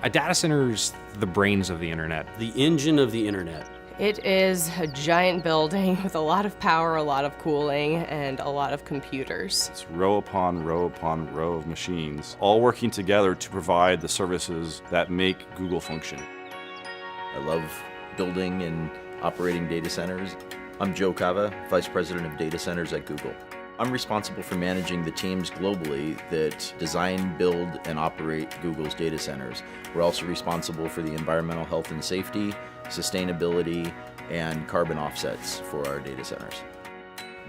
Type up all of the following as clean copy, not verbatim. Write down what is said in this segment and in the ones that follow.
A data center's the brains of the internet. The engine of the internet. It is a giant building with a lot of power, a lot of cooling, and a lot of computers. It's row upon row upon row of machines, all working together to provide the services that make Google function. I love building and operating data centers. I'm Joe Cava, Vice President of Data Centers at Google. I'm responsible for managing the teams globally that design, build, and operate Google's data centers. We're also responsible for the environmental health and safety, sustainability, and carbon offsets for our data centers.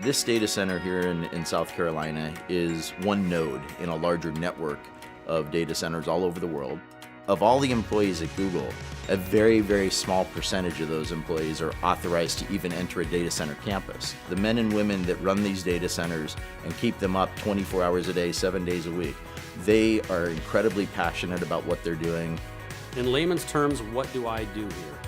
This data center here in South Carolina is one node in a larger network of data centers all over the world. Of all the employees at Google, a very, very small percentage of those employees are authorized to even enter a data center campus. The men and women that run these data centers and keep them up 24 hours a day, 7 days a week, they are incredibly passionate about what they're doing. In layman's terms, what do I do here?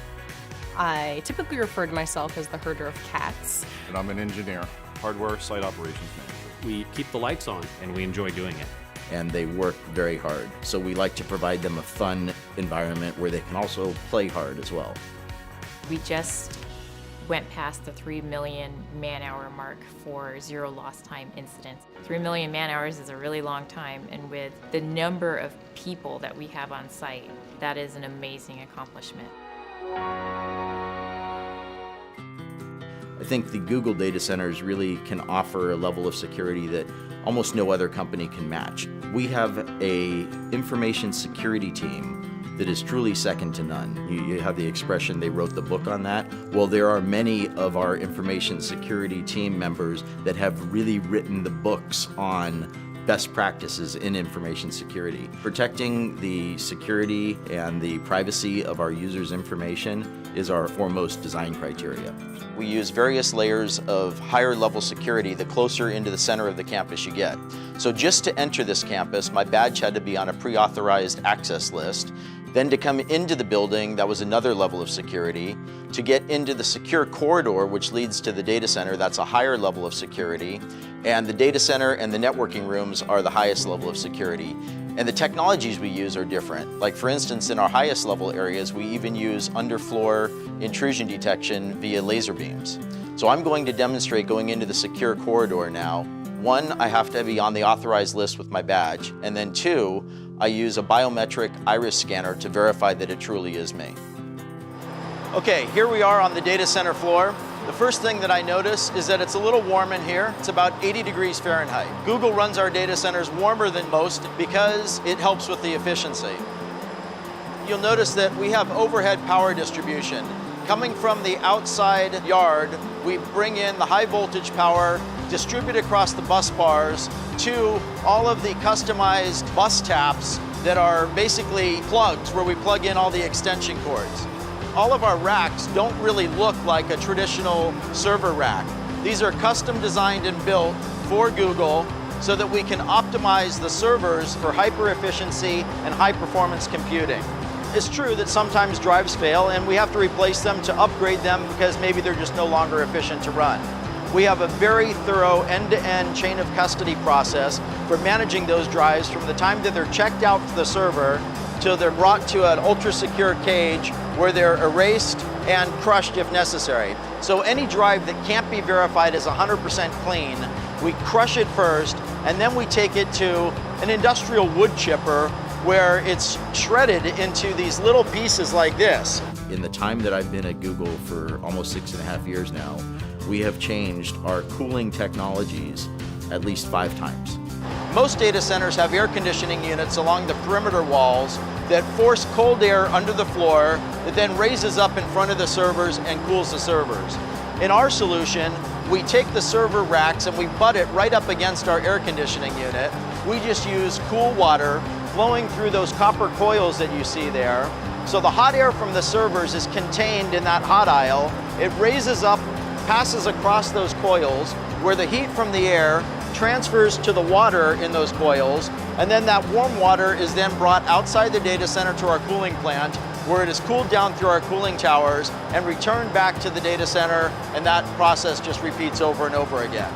I typically refer to myself as the herder of cats. And I'm an engineer, hardware site operations manager. We keep the lights on. And we enjoy doing it. And they work very hard. So we like to provide them a fun environment where they can also play hard as well. We just went past the 3 million man-hour mark for zero lost time incidents. 3 million man-hours is a really long time, and with the number of people that we have on site, that is an amazing accomplishment. I think the Google data centers really can offer a level of security that almost no other company can match. We have an information security team that is truly second to none. You have the expression, they wrote the book on that. Well, there are many of our information security team members that have really written the books on best practices in information security. Protecting the security and the privacy of our users' information is our foremost design criteria. We use various layers of higher level security the closer into the center of the campus you get. So just to enter this campus, my badge had to be on a pre-authorized access list. Then to come into the building, that was another level of security. To get into the secure corridor, which leads to the data center, that's a higher level of security. And the data center and the networking rooms are the highest level of security. And the technologies we use are different. Like for instance, in our highest level areas, we even use underfloor intrusion detection via laser beams. So I'm going to demonstrate going into the secure corridor now. One, I have to be on the authorized list with my badge. And then two, I use a biometric iris scanner to verify that it truly is me. Okay, here we are on the data center floor. The first thing that I notice is that it's a little warm in here. It's about 80 degrees Fahrenheit. Google runs our data centers warmer than most because it helps with the efficiency. You'll notice that we have overhead power distribution. Coming from the outside yard, we bring in the high voltage power, distribute across the bus bars to all of the customized bus taps that are basically plugs where we plug in all the extension cords. All of our racks don't really look like a traditional server rack. These are custom designed and built for Google so that we can optimize the servers for hyper efficiency and high performance computing. It's true that sometimes drives fail and we have to replace them to upgrade them because maybe they're just no longer efficient to run. We have a very thorough end-to-end chain of custody process for managing those drives from the time that they're checked out to the server till they're brought to an ultra-secure cage where they're erased and crushed if necessary. So any drive that can't be verified as 100% clean, we crush it first, and then we take it to an industrial wood chipper where it's shredded into these little pieces like this. In the time that I've been at Google for almost 6.5 years now, we have changed our cooling technologies at least 5 times. Most data centers have air conditioning units along the perimeter walls that force cold air under the floor that then raises up in front of the servers and cools the servers. In our solution, we take the server racks and we butt it right up against our air conditioning unit. We just use cool water flowing through those copper coils that you see there. So the hot air from the servers is contained in that hot aisle. It raises up, passes across those coils, where the heat from the air transfers to the water in those coils, and then that warm water is then brought outside the data center to our cooling plant, where it is cooled down through our cooling towers and returned back to the data center, and that process just repeats over and over again.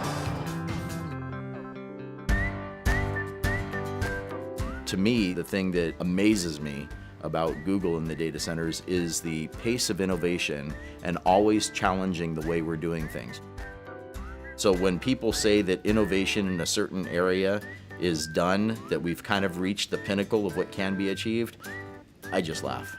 To me, the thing that amazes me about Google in the data centers is the pace of innovation and always challenging the way we're doing things. So when people say that innovation in a certain area is done, that we've kind of reached the pinnacle of what can be achieved, I just laugh.